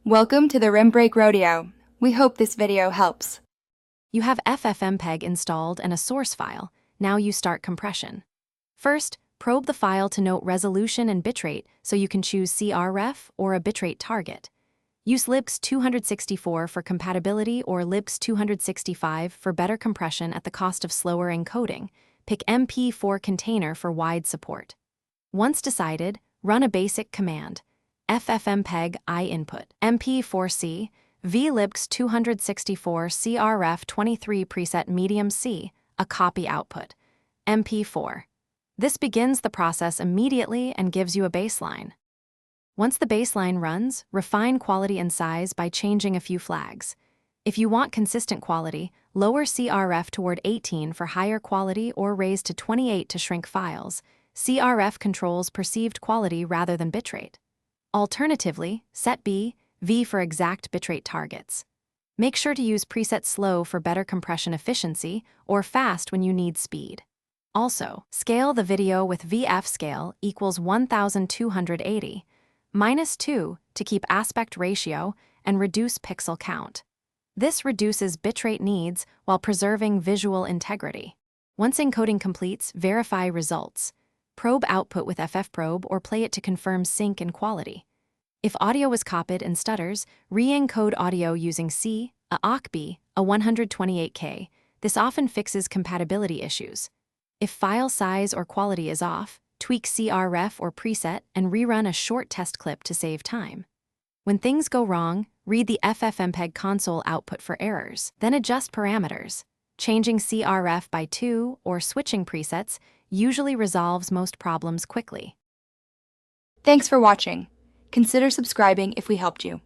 Welcome to the Rim Break Rodeo. We hope this video helps. You have Ffmpeg installed and a source file. Now you start compression. First, probe the file to note resolution and bitrate so you can choose CRF or a bitrate target. Use libx 264 for compatibility or libx 265 for better compression at the cost of slower encoding. Pick MP4 container for wide support. Once decided, run a basic command. Ffmpeg I input MP4C vlibx 264 CRF 23 preset medium C, a copy output. MP4. This begins the process immediately and gives you a baseline. Once the baseline runs, refine quality and size by changing a few flags. If you want consistent quality, lower CRF toward 18 for higher quality or raise to 28 to shrink files. CRF controls perceived quality rather than bitrate. Alternatively, set V for exact bitrate targets. Make sure to use preset slow for better compression efficiency or fast when you need speed. Also, scale the video with VF scale equals 1280, -2 to keep aspect ratio and reduce pixel count. This reduces bitrate needs while preserving visual integrity. Once encoding completes, verify results. Probe output with ffprobe or play it to confirm sync and quality. If audio is copied and stutters, re-encode audio using a OCB, a 128K. This often fixes compatibility issues. If file size or quality is off, tweak CRF or preset and rerun a short test clip to save time. When things go wrong, read the Ffmpeg console output for errors, then adjust parameters. Changing CRF by 2 or switching presets usually resolves most problems quickly. Thanks for watching. Consider subscribing if we helped you.